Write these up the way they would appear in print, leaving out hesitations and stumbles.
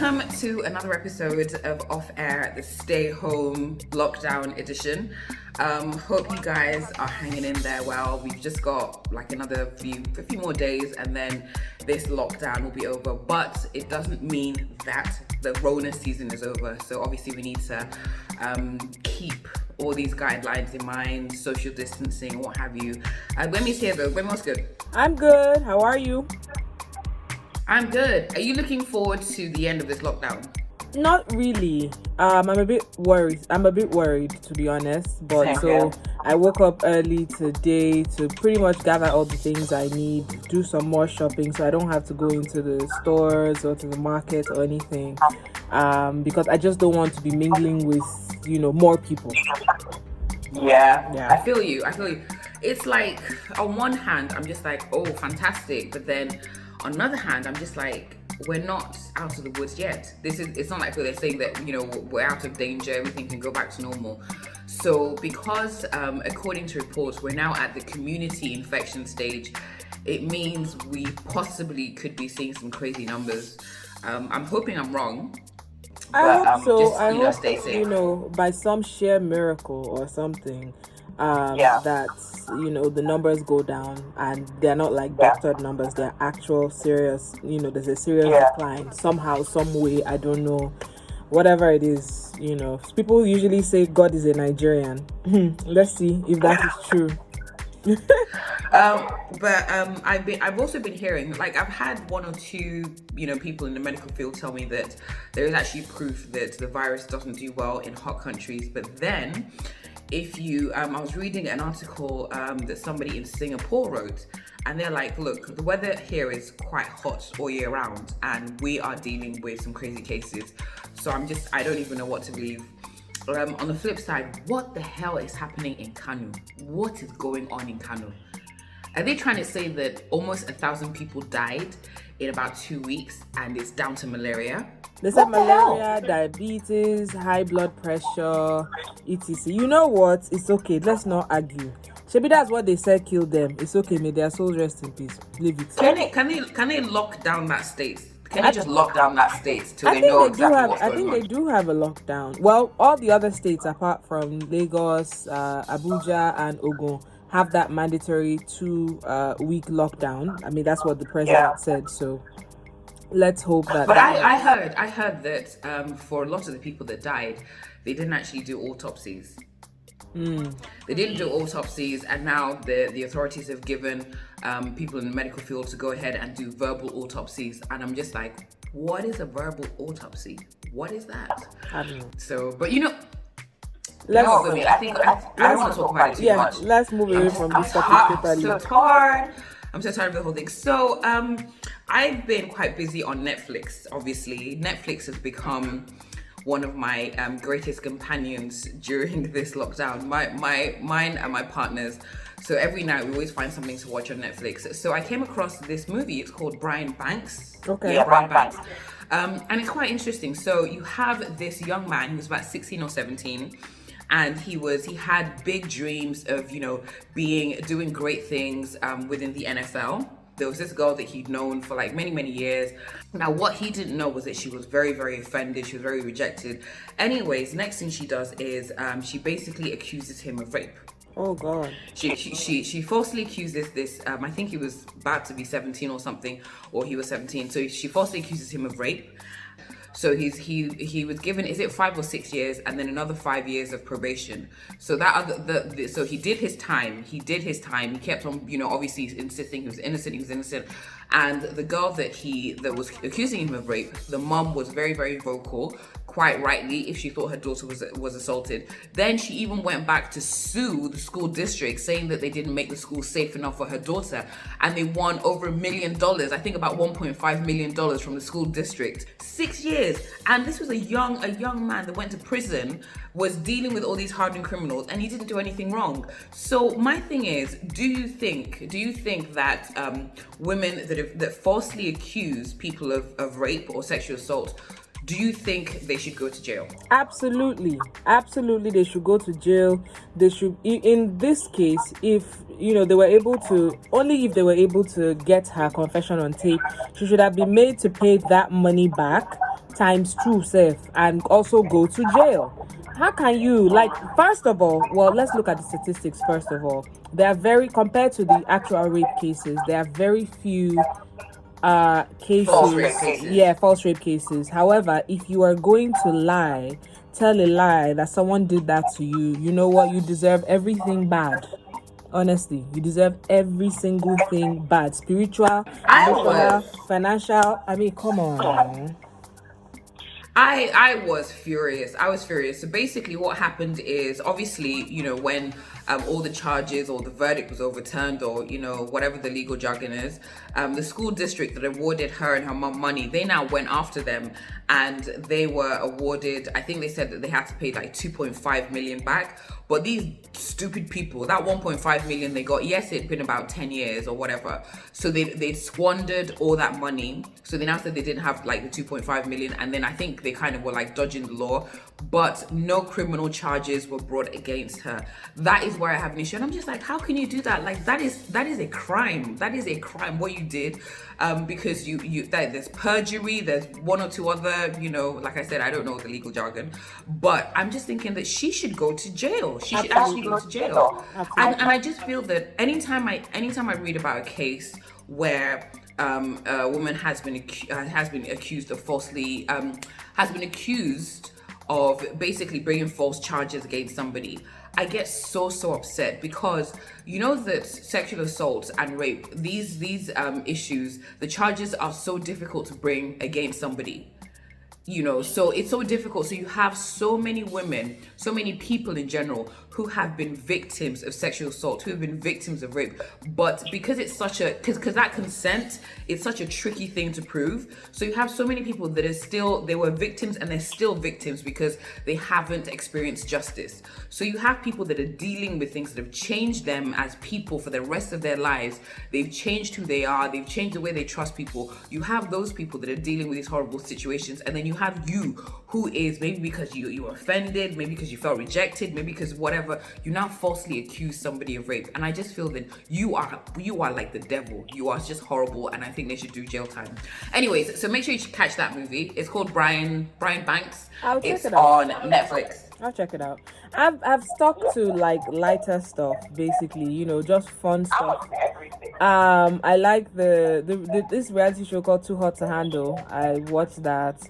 Welcome to another episode of OffAir, the stay home lockdown edition. Hope you guys are hanging in there well. We've just got like a few more days and then this lockdown will be over, but it doesn't mean that the Rona season is over. So obviously we need to keep all these guidelines in mind, social distancing, what have you. Gbemi's here though. Gbemi, what's good? I'm good. How are you? I'm good. Are you looking forward to the end of this lockdown? Not really. I'm a bit worried. To be honest. But I woke up early today to pretty much gather all the things I need, do some more shopping so I don't have to go into the stores or to the market or anything. Because I just don't want to be mingling with, more people. Yeah. I feel you. It's like, on one hand, I'm just like, oh, fantastic. But then on the other hand, I'm just like, we're not out of the woods yet. It's not like they're saying that, we're out of danger, everything can go back to normal. So because according to reports, we're now at the community infection stage, it means we possibly could be seeing some crazy numbers. I'm hoping I'm wrong. I hope so. I hope, stay safe. By some sheer miracle or something, that the numbers go down and they're not like doctored numbers, they're actual serious, there's a serious decline somehow, some way, I don't know, whatever it is. People usually say God is a Nigerian. Let's see if that is true. I've also been hearing, like, I've had one or two people in the medical field tell me that there is actually proof that the virus doesn't do well in hot countries, but then if you, I was reading an article that somebody in Singapore wrote, and they're like, look, the weather here is quite hot all year round, and we are dealing with some crazy cases. So I don't even know what to believe. On the flip side, what the hell is happening in Kano? What is going on in Kano? Are they trying to say that almost 1,000 people died in about 2 weeks and it's down to malaria? They said malaria, diabetes, high blood pressure, etc. You know what? It's okay. Let's not argue. Maybe that's what they said killed them. It's okay. May their souls rest in peace. Leave it. Can they lock down that state? Can they just lock down that state till they know exactly what's going on? I think they do have a lockdown. Well, all the other states apart from Lagos, Abuja, and Ogun have that mandatory 2-week lockdown. I mean, that's what the president said. So let's hope that. But I heard that for a lot of the people that died, they didn't actually do autopsies. They didn't do autopsies, and now the authorities have given people in the medical field to go ahead and do verbal autopsies, and I'm just like, what is a verbal autopsy? What is that? I don't know. So, but I don't want to talk about it too much. Let's move away from this topic. I'm so tired of the whole thing. So I've been quite busy on Netflix. Obviously, Netflix has become one of my greatest companions during this lockdown. Mine and my partners. So every night we always find something to watch on Netflix. So I came across this movie. It's called Brian Banks. Okay. Yeah, Brian Banks. And it's quite interesting. So you have this young man who's about 16 or 17. And he had big dreams of, doing great things within the NFL. There was this girl that he'd known for like many, many years. Now, what he didn't know was that she was very, very offended. She was very rejected. Anyways, next thing she does is she basically accuses him of rape. Oh God. She falsely accuses this, I think he was about to be 17 or something, or he was 17. So she falsely accuses him of rape. So he was given, is it 5 or 6 years, and then another 5 years of probation. So so he did his time. He kept on, obviously insisting he was innocent. And the girl that was accusing him of rape, the mom was very, very vocal, quite rightly, if she thought her daughter was assaulted. Then she even went back to sue the school district, saying that they didn't make the school safe enough for her daughter, and they won over $1 million, I think about $1.5 million from the school district. 6 years, and this was a young man that went to prison, was dealing with all these hardened criminals, and he didn't do anything wrong. So my thing is, do you think that women that falsely accuse people of rape or sexual assault, do you think they should go to jail? Absolutely, they should go to jail. They should, in this case, if they were able to get her confession on tape, she should have been made to pay that money back times 2 safe and also go to jail. How can you, like, first of all, well, let's look at the statistics first of all. There are very, compared to the actual rape cases, there are very few cases. False rape cases. Yeah, false rape cases. However, if you are going to tell a lie that someone did that to you, you know what? You deserve everything bad. Honestly, you deserve every single thing bad. Spiritual, emotional, financial. I mean, come on. I was furious. So basically what happened is, obviously, you know, when all the charges or the verdict was overturned, or, you know, whatever the legal jargon is, the school district that awarded her and her mom money, they now went after them, and they were awarded, I think they said that they had to pay like 2.5 million back. But these stupid people, that 1.5 million they got, yes, it'd been about 10 years or whatever. So they squandered all that money. So they now said they didn't have like the 2.5 million. And then I think they kind of were like dodging the law, but no criminal charges were brought against her. That is where I have an issue. And I'm just like, how can you do that? Like, that is a crime. That is a crime, what you did. Because there's perjury, there's one or two other, you know, like I said, I don't know the legal jargon, but I'm just thinking that she should go to jail. She should actually go to jail. And I just feel that anytime I read about a case where a woman has been accused of falsely, has been accused of basically bringing false charges against somebody, I get so upset, because you know that sexual assault and rape, these issues, the charges are so difficult to bring against somebody. You know, so it's so difficult. So you have so many women, so many people in general who have been victims of sexual assault, who have been victims of rape. But because it's such a, because that consent is such a tricky thing to prove. So you have so many people that are still, they were victims and they're still victims because they haven't experienced justice. So you have people that are dealing with things that have changed them as people for the rest of their lives. They've changed who they are. They've changed the way they trust people. You have those people that are dealing with these horrible situations. And then you have you, who is, maybe because you were offended, maybe because you felt rejected, maybe because whatever, you now falsely accuse somebody of rape. And I just feel that you are like the devil. You are just horrible, and I think they should do jail time. Anyways, so make sure you catch that movie. It's called Brian Banks. It's on Netflix. I'll check it out. I've stuck to like lighter stuff, basically, you know, just fun stuff. I like this reality show called Too Hot to Handle. I watched that.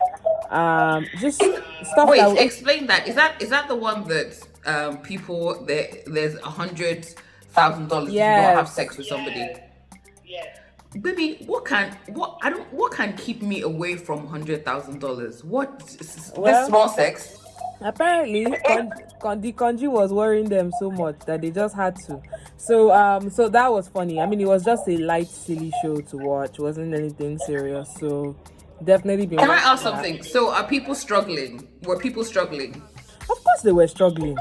Just stuff. Wait, explain that. Is that the one that people there's $100,000 if you don't have sex with somebody? Yeah. Baby, what can keep me away from $100,000? What this small sex? Apparently, the country was worrying them so much that they just had to. So that was funny. I mean, it was just a light, silly show to watch. It wasn't anything serious. So definitely. Can I ask something? So are people struggling? Were people struggling? Of course they were struggling.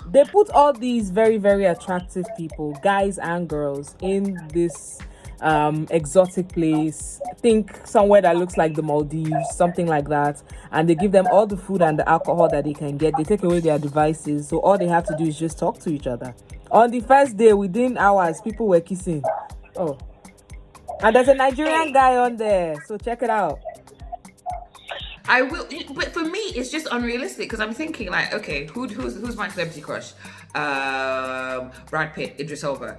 They put all these very, very attractive people, guys and girls, in this exotic place. Think somewhere that looks like the Maldives, something like that. And they give them all the food and the alcohol that they can get. They take away their devices. So all they have to do is just talk to each other. On the first day, within hours, people were kissing. Oh. And there's a Nigerian guy on there. So check it out. I will, but for me, it's just unrealistic, because I'm thinking like, okay, who's my celebrity crush? Brad Pitt, Idris Elba.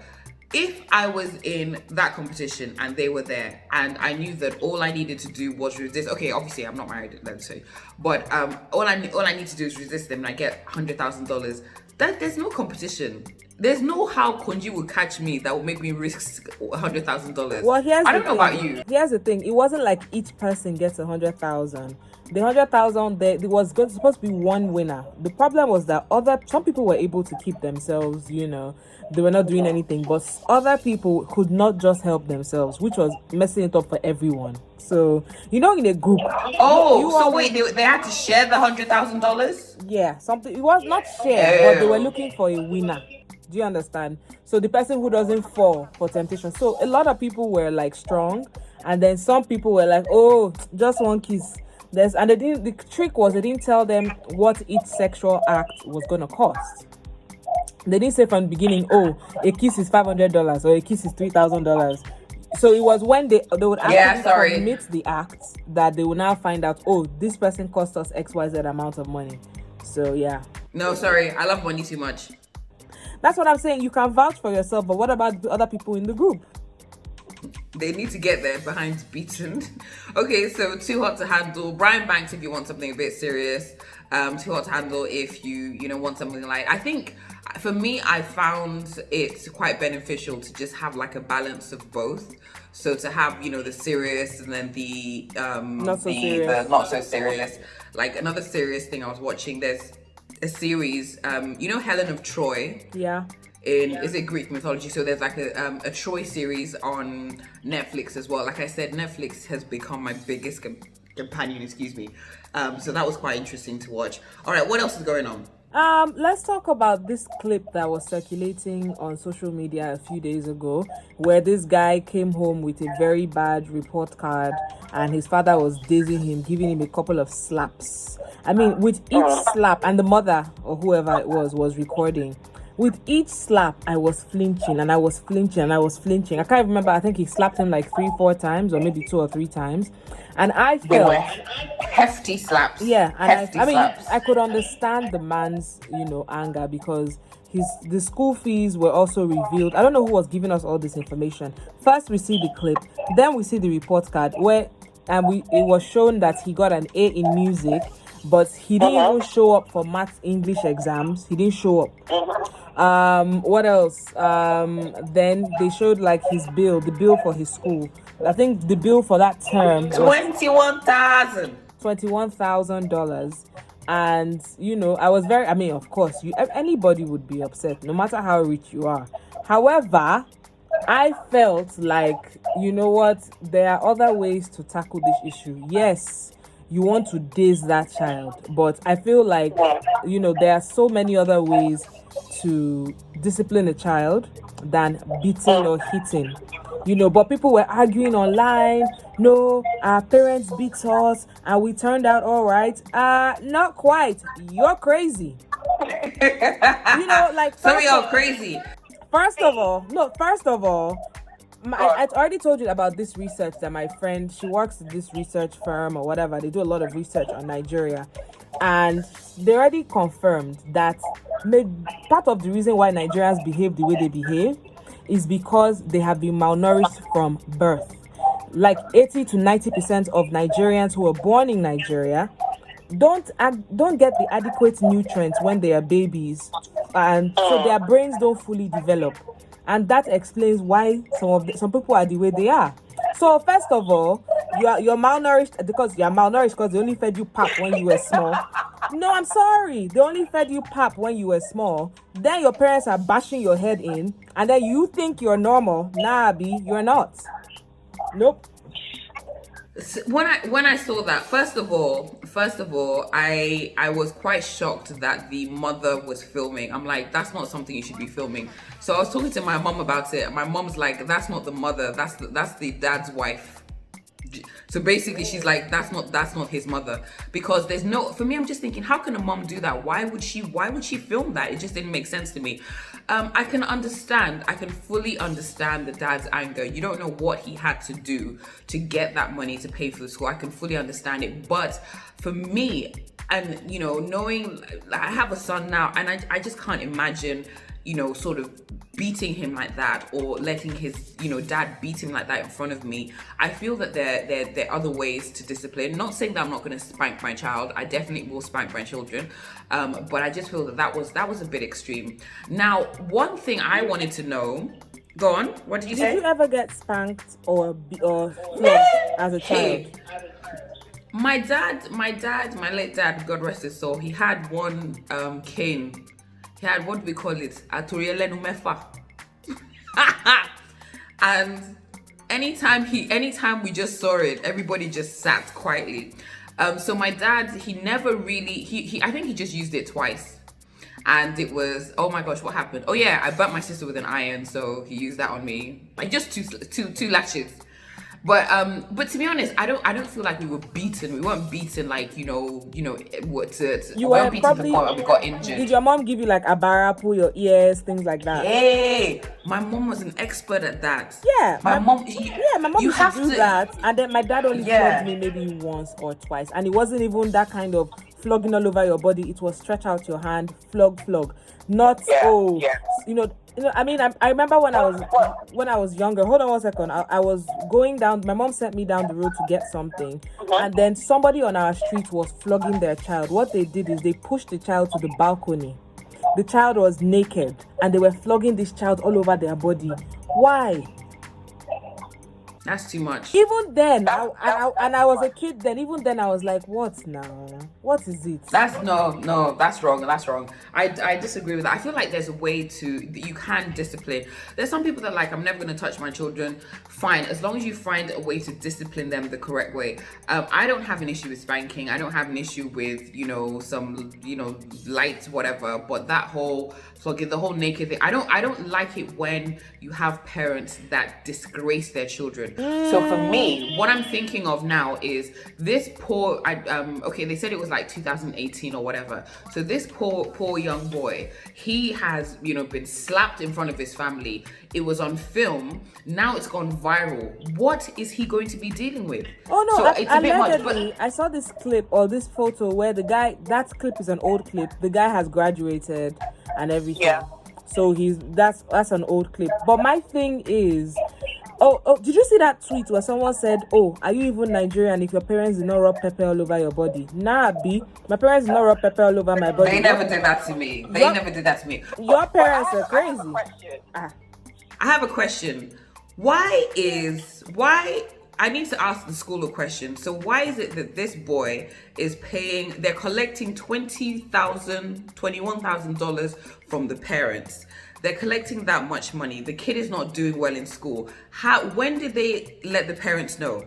If I was in that competition and they were there, and I knew that all I needed to do was resist. Okay, obviously I'm not married, let's say, but all I need to do is resist them, and I get $100,000. There's no competition. There's no how Konji would catch me that would make me risk $100,000. Well, I don't know about you. Here's the thing: it wasn't like each person gets 100,000. The 100,000 there was supposed to be one winner. The problem was that some people were able to keep themselves. You know, they were not doing anything, but other people could not just help themselves, which was messing it up for everyone. So you know, in a group. Oh, so wait, they had to share the $100,000? Yeah, something. It was not shared, but they were looking for a winner. Do you understand? So the person who doesn't fall for temptation. So a lot of people were like strong, and then some people were like, oh, just one kiss. And the trick was they didn't tell them what each sexual act was gonna cost. They didn't say from the beginning, oh, a kiss is $500 or a kiss is $3,000. So it was when they would actually sorry. commit the act that they would now find out, oh, this person cost us XYZ amount of money. So yeah. No, sorry, I love money too much. That's what I'm saying. You can vouch for yourself, but what about the other people in the group? They need to get their behinds beaten. Okay, so Too Hot to Handle. Brian Banks if you want something a bit serious. Too Hot to Handle if you want something light. I think for me, I found it quite beneficial to just have like a balance of both. So to have, the serious and then the not so serious. Like another serious thing I was watching, there's a series, Helen of Troy. Yeah. Is it Greek mythology? So there's like a Troy series on Netflix as well. Like I said, Netflix has become my biggest companion, excuse me. So that was quite interesting to watch. All right, what else is going on? Let's talk about this clip that was circulating on social media a few days ago, where this guy came home with a very bad report card and his father was dazing him, giving him a couple of slaps. I mean, with each slap, and the mother or whoever it was recording. With each slap, I was flinching and I was flinching and I was flinching. I can't remember. I think he slapped him like 3-4 times, or maybe 2 or 3 times. And I felt hefty slaps. Yeah, and I mean, I could understand the man's, anger, because the school fees were also revealed. I don't know who was giving us all this information. First, we see the clip, then we see the report card where, it was shown that he got an A in music, but he didn't even show up for maths English exams. He didn't show up. What else? Then they showed like the bill for his school. I think the bill for that term was $21,000. And I was of course anybody would be upset no matter how rich you are. However, I felt like, there are other ways to tackle this issue. Yes, you want to daze that child, but I feel like there are so many other ways to discipline a child than beating or hitting. But people were arguing online. No, our parents beat us and we turned out all right. Not quite. You're crazy. Some of y'all crazy. First of all, I already told you about this research that my friend, she works at this research firm or whatever. They do a lot of research on Nigeria. And they already confirmed that part of the reason why Nigerians behave the way they behave is because they have been malnourished from birth. Like 80 to 90% of Nigerians who are born in Nigeria don't get the adequate nutrients when they are babies, and so their brains don't fully develop, and that explains why some people are the way they are. So first of all, you're malnourished because they only fed you pap when you were small. No, I'm sorry. They only fed you pap when you were small. Then your parents are bashing your head in, and then you think you're normal. Nah, B, you're not. Nope. When I saw that, first of all, I was quite shocked that the mother was filming. I'm like, that's not something you should be filming. So I was talking to my mom about it. My mom's like, that's not the mother. That's the dad's wife. So basically, she's like, that's not his mother, because there's no. For me, I'm just thinking, how can a mom do that? Why would she film that? It just didn't make sense to me. I can fully understand the dad's anger. You don't know what he had to do to get that money to pay for the school. I can fully understand it. But for me, and knowing I have a son now, and I just can't imagine, sort of beating him like that, or letting his, dad beat him like that in front of me. I feel that there are other ways to discipline. Not saying that I'm not going to spank my child. I definitely will spank my children. But I just feel that was a bit extreme. Now, one thing I wanted to know. Go on. What did you say? Did you ever get spanked or flogged as a child? My late dad, God rest his soul, he had one cane. He had, what do we call it? Atorielenu mefa. And anytime we just saw it, everybody just sat quietly. So my dad, he never really, I think he just used it twice. And it was, oh my gosh, what happened? Oh yeah, I burnt my sister with an iron, so he used that on me. Like just two lashes. But to be honest, I don't feel like we were beaten. We weren't beaten like we weren't beaten to the point where we got injured. Did your mom give you like a bara, pull your ears, things like that? Hey, my mom was an expert at that. Yeah, my mom used to do that, and then my dad only flogged me maybe once or twice, and it wasn't even that kind of flogging all over your body. It was stretch out your hand, flog, not I mean, I remember when I was younger. Hold on one second. I was going down. My mom sent me down the road to get something, and then somebody on our street was flogging their child. What they did is they pushed the child to the balcony. The child was naked, and they were flogging this child all over their body. Why? That's too much. Even then, I was a kid then. Even then, I was like, "What now? What is it?" That's no. That's wrong. I disagree with that. I feel like there's a way that you can discipline. There's some people that are like, I'm never going to touch my children. Fine, as long as you find a way to discipline them the correct way. I don't have an issue with spanking. I don't have an issue with some light whatever. But that whole flogging, the whole naked thing, I don't like it when you have parents that disgrace their children. So for me, what I'm thinking of now is this poor, they said it was like 2018 or whatever. So this poor young boy, he has, been slapped in front of his family. It was on film. Now it's gone viral. What is he going to be dealing with? Oh no, so it's a bit much. But I saw this clip or this photo where the guy, that clip is an old clip. The guy has graduated and everything. Yeah. So that's an old clip. But my thing is, did you see that tweet where someone said, "Oh, are you even Nigerian if your parents did not rub pepper all over your body?" Nah, B. My parents did not rub pepper all over my body. They never did that to me. Your parents are crazy. I have a question. Why I need to ask the school a question. So why is it that this boy is they're collecting $21,000 from the parents? They're collecting that much money. The kid is not doing well in school. When did they let the parents know?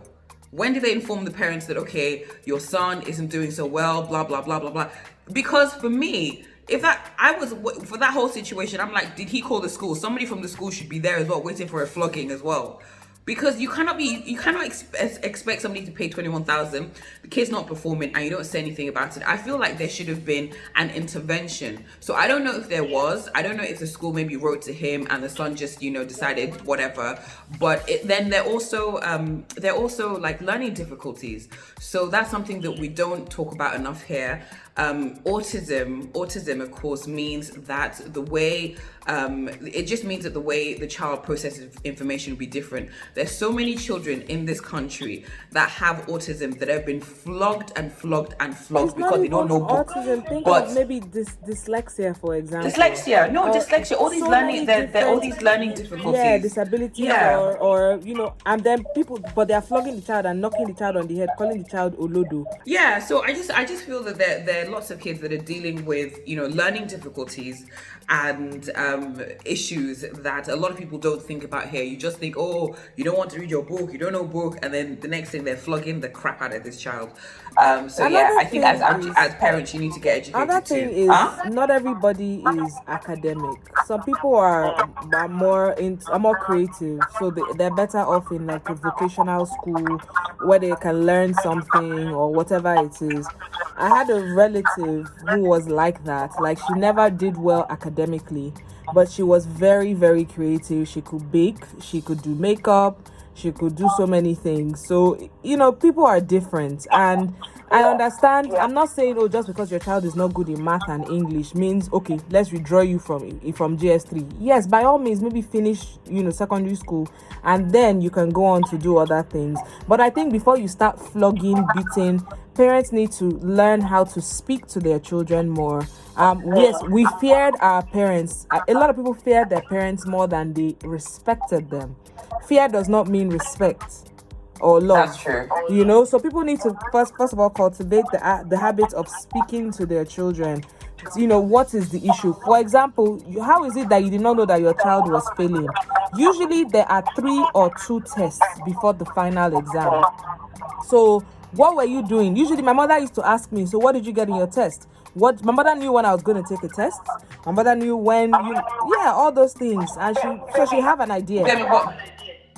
When did they inform the parents that, okay, your son isn't doing so well, blah, blah, blah, blah, blah? Because for me, for that whole situation, I'm like, did he call the school? Somebody from the school should be there as well, waiting for a flogging as well. Because you cannot expect somebody to pay 21,000. The kid's not performing and you don't say anything about it. I feel like there should have been an intervention. So I don't know if there was. I don't know if the school maybe wrote to him and the son just decided whatever. But then they're also like learning difficulties. So that's something that we don't talk about enough here. Autism of course means that the way the child processes information will be different. There's so many children in this country that have autism that have been flogged because they don't know books. Think of maybe dyslexia, for example. Dyslexia. All these learning, they're all these learning difficulties. Yeah, disabilities or and then people, but they are flogging the child and knocking the child on the head, calling the child Olodo. Yeah, so I just feel that there are lots of kids that are dealing with learning difficulties and issues that a lot of people don't think about here. You just think, oh, you don't want to read your book, you don't know book, and then the next thing they're flogging the crap out of this child. I think as parents you need to get educated. Another thing is not everybody is academic. Some people are more creative, so they're better off in like a vocational school where they can learn something or whatever it is. I had a relative who was like that. Like, she never did well academically, but she was very, very creative. She could bake, she could do makeup, she could do so many things. So, people are different. And I understand. I'm not saying, just because your child is not good in math and English means, okay, let's withdraw you from GS3. Yes, by all means, maybe finish, secondary school, and then you can go on to do other things. But I think before you start flogging, beating, parents need to learn how to speak to their children more. Yes, we feared our parents. A lot of people feared their parents more than they respected them. Fear does not mean respect or love. That's true. So people need to first of all cultivate the habit of speaking to their children. What is the issue? For example, how is it that you did not know that your child was failing? Usually there are 3 or 2 tests before the final exam. So what were you doing? Usually my mother used to ask me, so what did you get in your test? My mother knew when I was going to take a test. My mother knew when all those things, and she have an idea.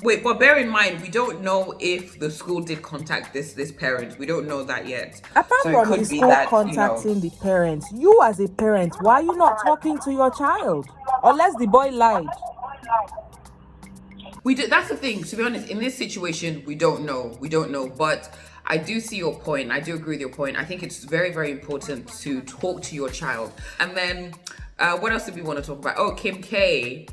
Wait, but bear in mind, we don't know if the school did contact this parent. We don't know that yet. Apart So from the school contacting the parents, you as a parent, why are you not talking to your child? Unless the boy lied. That's the thing. To be honest, in this situation, we don't know. But I do see your point. I do agree with your point. I think it's very, very important to talk to your child. And then, what else did we want to talk about? Oh, Kim K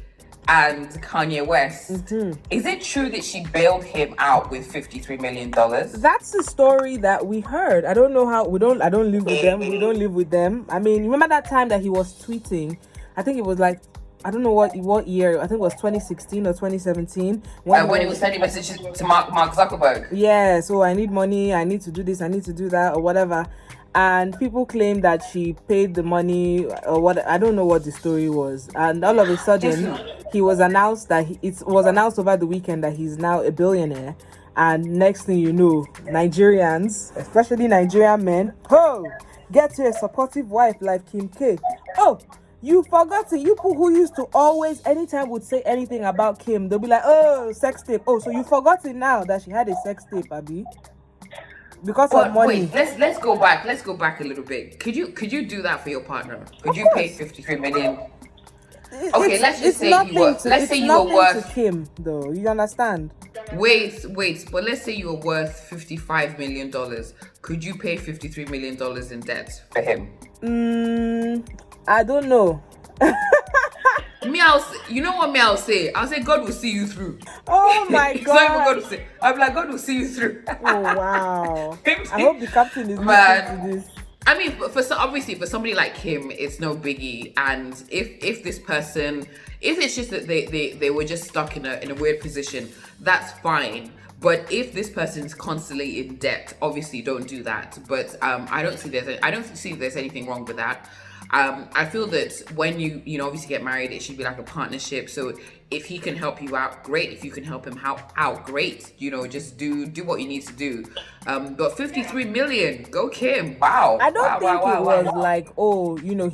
and Kanye West. Is it true that she bailed him out with $53 million? That's the story that we heard. I don't know how. I don't live with them. We don't live with them. I mean, remember that time that he was tweeting? I think it was like, I don't know what year. I think it was 2016 or 2017. When he was sending messages to Mark Zuckerberg. Yeah, so I need money, I need to do this, I need to do that, or whatever. And people claim that she paid the money, or what, I don't know what the story was. And all of a sudden, it was announced over the weekend that he's now a billionaire. And next thing you know, Nigerians, especially Nigerian men, get you a supportive wife like Kim K. You forgot it. You people who used to always, anytime would say anything about Kim, they'll be like, oh, sex tape. Oh, so you forgot it now that she had a sex tape, Abby? Because of money. Wait, let's go back. Let's go back a little bit. Could you do that for your partner? Could you pay 53 million? Okay, let's say you were worth to Kim, though. You understand? Wait, but let's say you were worth $55 million. Could you pay $53 million in debt for him? I don't know. I'll say, God will see you through. Oh my God. Not even God will say. I'm like, God will see you through. Oh wow. I hope the captain is listening to this. I mean, obviously for somebody like him, it's no biggie. And if this person, if it's just that they were just stuck in a weird position, that's fine. But if this person's constantly in debt, obviously don't do that. But I don't see there's anything wrong with that. I feel that when you obviously get married, it should be like a partnership. So if he can help you out, great. If you can help him out, great. Just do what you need to do. But 53 million, go Kim. Wow. I don't think it was like,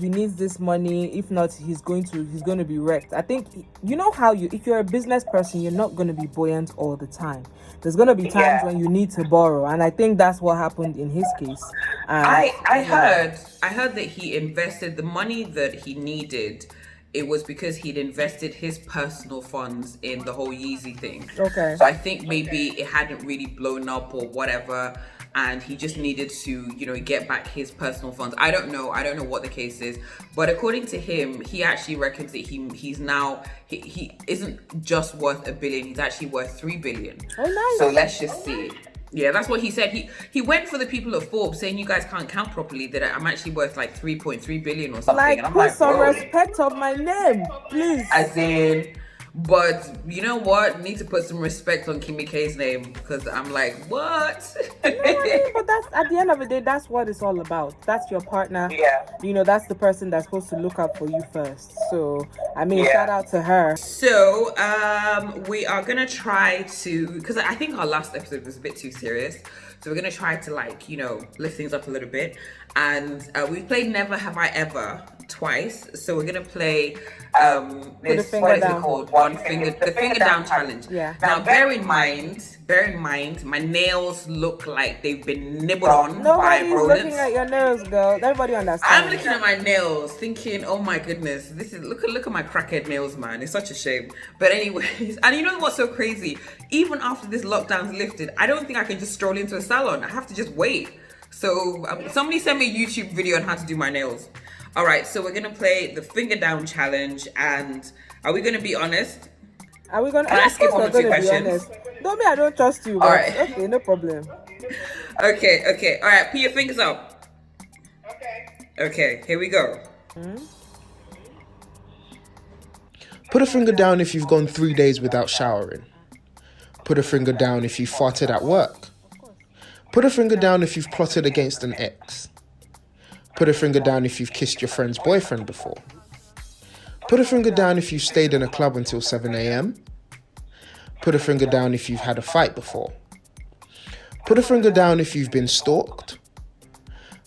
he needs this money. If not, he's going to be wrecked. I think if you're a business person, you're not going to be buoyant all the time. There's going to be times when you need to borrow, and I think that's what happened in his case. I heard that he invested the money that he needed. It was because he'd invested his personal funds in the whole Yeezy thing. Okay. So I think maybe it hadn't really blown up or whatever, and he just needed to, get back his personal funds. I don't know what the case is, but according to him, he actually reckons that he's now he isn't just worth $1 billion. He's actually worth $3 billion. Oh, nice. So let's just see. Yeah, that's what he said. He went for the people at Forbes saying you guys can't count properly, that I'm actually worth like 3.3 billion or something. Like, and I'm put some respect on my name, please. As in, but you know what? Need to put some respect on Kimmy K's name, because I'm like, what? But that's, at the end of the day, that's what it's all about. That's your partner. Yeah. That's the person that's supposed to look out for you first. So, I mean, shout out to her. So, we are going to try to, because I think our last episode was a bit too serious. So we're going to try to lift things up a little bit. And we've played Never Have I Ever twice. So we're going to play the finger down challenge. Yeah. Now bear in mind, my nails look like they've been nibbled on by rodents. Nobody's looking at your nails, girl. Everybody understands. I'm looking at my nails thinking, oh my goodness, this is look at my crackhead nails, man. It's such a shame. But anyways, and you know what's so crazy? Even after this lockdown's lifted, I don't think I can just stroll into a salon. I have to just wait. So somebody send me a YouTube video on how to do my nails. All right, so we're gonna play the finger down challenge, and are we gonna be honest? Are we gonna? Can I skip on the 2 questions? Don't I don't trust you. All right. Okay, no problem. Okay. All right, put your fingers up. Okay, here we go. Put a finger down if you've gone 3 days without showering. Put a finger down if you farted at work. Put a finger down if you've plotted against an ex. Put a finger down if you've kissed your friend's boyfriend before. Put a finger down if you've stayed in a club until 7 a.m. Put a finger down if you've had a fight before. Put a finger down if you've been stalked.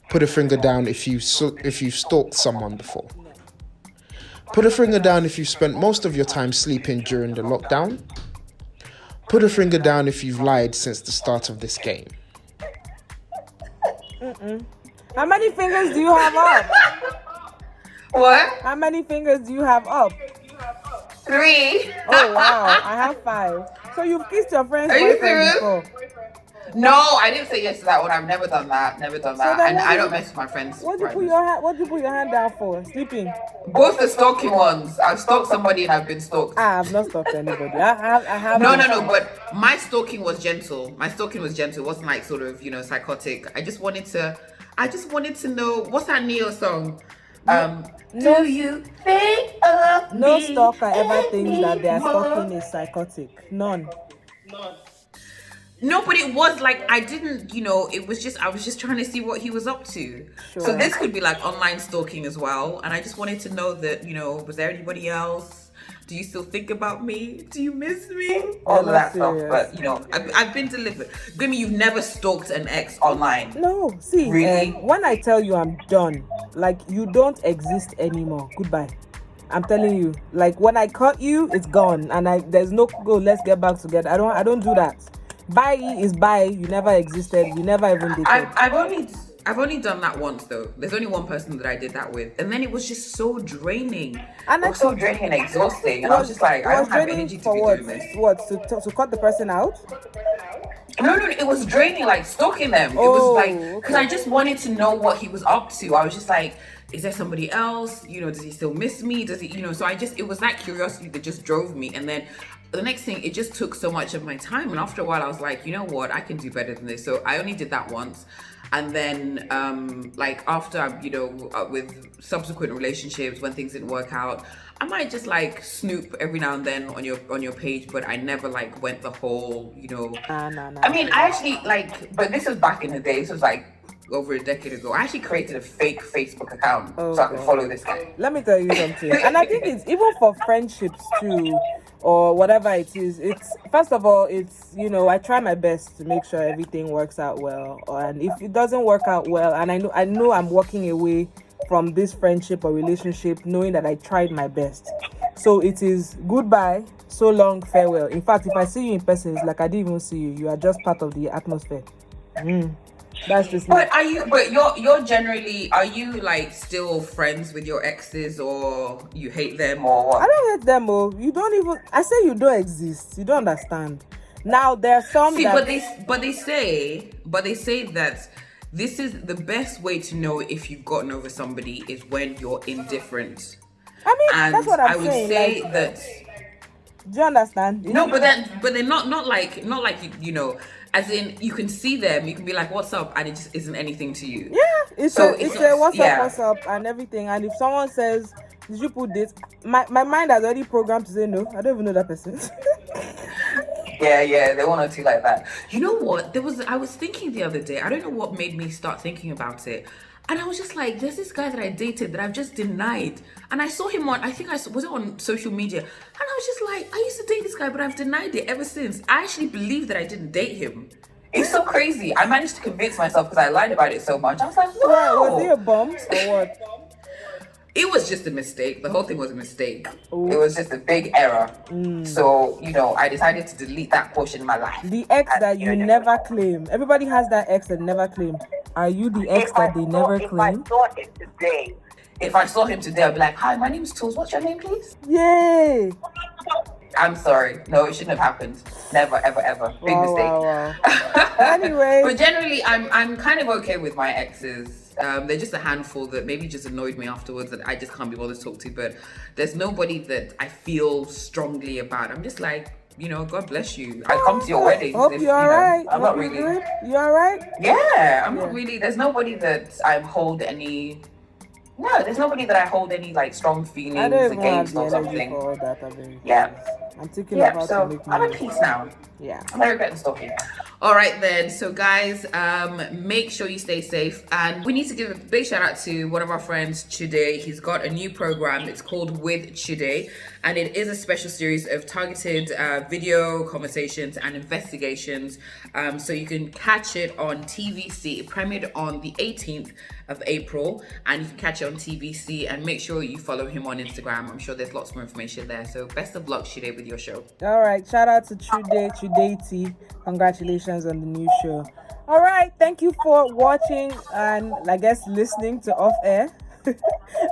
Put a finger down if you've stalked someone before. Put a finger down if you've spent most of your time sleeping during the lockdown. Put a finger down if you've lied since the start of this game. How many fingers do you have up? What? How many fingers do you have up? 3. Oh wow, I have 5. So you've kissed your friend's boyfriend before? No, I didn't say yes to that one. I've never done that. And I don't mess with my friends. What do you put your hand down for? Sleeping? Both the stalking ones. I've stalked somebody and I've been stalked. I've not stalked anybody. I have. No. But my stalking was gentle. It wasn't like sort of, psychotic. I just wanted to know, what's that Neo song? Do you think of no me? stalker ever thinks that their stalking is psychotic. None. No, but it was like, I didn't, it was just, I was just trying to see what he was up to. Sure. So this could be like online stalking as well. And I just wanted to know that, was there anybody else? Do you still think about me? Do you miss me? All of that stuff. But, I've been delivered. Gbemi, you've never stalked an ex online. No, see, really? When I tell you I'm done, like, you don't exist anymore. Goodbye. I'm telling you. Like, when I caught you, it's gone. And there's no go, let's get back together. I don't do that. Bye is bye. You never existed. You never even did it. I've only done that once though. There's only one person that I did that with, and then it was just so draining. And it was so draining and exhausting. And I was just like, I don't have energy to be doing this. What? To cut the person out? No, it was draining, like stalking them. It was like, because I just wanted to know what he was up to. I was just like, is there somebody else? Does he still miss me? Does he, so it was that curiosity that just drove me. And then the next thing, it just took so much of my time. And after a while, I was like, you know what? I can do better than this. So I only did that once. And then, after, with subsequent relationships, when things didn't work out, I might just like snoop every now and then on your page, but I never like went the whole, No. I mean, I actually but this was back in the day. This was like over a decade ago. I actually created a fake Facebook account so I could follow this guy. Let me tell you something. And I think it's even for friendships too, or whatever it is. It's, first of all, it's, I try my best to make sure everything works out well. And if it doesn't work out well, and I know I'm walking away from this friendship or relationship knowing that I tried my best. So it is goodbye, so long, farewell. In fact, if I see you in person, it's like I didn't even see you. You are just part of the atmosphere. That's just But you're generally, are you like still friends with your exes, or you hate them, or what? I don't hate them. You don't even, I say you don't exist. You don't understand. Now there are some but they say that this is the best way to know if you've gotten over somebody is when you're indifferent. I mean, and that's what I'm saying. I would say like, that. Do you understand? No, but then not like as in you can see them, you can be like, what's up, and it just isn't anything to you. Yeah, it's a what's up and everything. And if someone says, did you put this? My mind has already programmed to say no. I don't even know that person. Yeah, they want to do like that. You know what? I was thinking the other day, I don't know what made me start thinking about it. And I was just like, there's this guy that I dated that I've just denied. And I saw him was it on social media. And I was just like, I used to date this guy, but I've denied it ever since. I actually believe that I didn't date him. It's so crazy. I managed to convince myself because I lied about it so much. I was like, wow. Was he a bum or what? It was just a mistake. The whole thing was a mistake. Ooh. It was just a big error. So, I decided to delete that portion of my life. The ex that you never claim. Everybody has that ex that never claim. Are you the ex that they never claim? If I saw him today, I'd be like, hi, my name's Toolz. What's your name, please? Yay! I'm sorry. No, it shouldn't have happened. Never, ever, ever. Big mistake. Wow. Anyway. But generally, I'm kind of okay with my exes. They're just a handful that maybe just annoyed me afterwards that I just can't be bothered to talk to. But there's nobody that I feel strongly about. I'm just like, God bless you. I come to your wedding. Hope you're alright. I'm not really. You alright? Yeah, I'm not really. There's nobody that I hold any. No, there's nobody that I hold any like strong feelings against or something. For that, yeah. I'm thinking about so to make I'm at peace now. Yeah. I'm not regretting stalking. All right then, so guys, make sure you stay safe, and we need to give a big shout out to one of our friends, Tunde. He's got a new program. It's called With Tunde, and it is a special series of targeted video conversations and investigations. So you can catch it on TVC. It premiered on the 18th of April, and you can catch it on TVC. And make sure you follow him on Instagram. I'm sure there's lots more information there. So best of luck, Tunde, with your show. All right, shout out to Tudeti. Congratulations on the new show. All right, thank you for watching and I guess listening to OffAir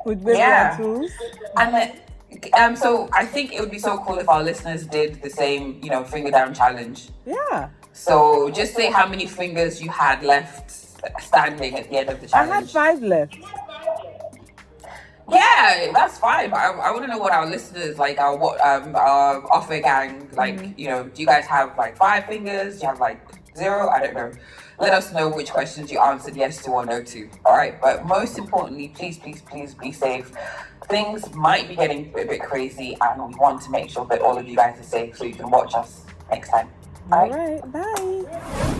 with Gbemi Toolz. And then, so I think it would be so cool if our listeners did the same, finger down challenge. Yeah. So just say how many fingers you had left standing at the end of the challenge. I had 5 left. Yeah, that's fine. But I want to know what our listeners, like our OffAir gang, like, do you guys have like 5 fingers? Do you have like 0? I don't know. Let us know which questions you answered yes to or no to. All right. But most importantly, please be safe. Things might be getting a bit crazy, and we want to make sure that all of you guys are safe so you can watch us next time. All right. Bye.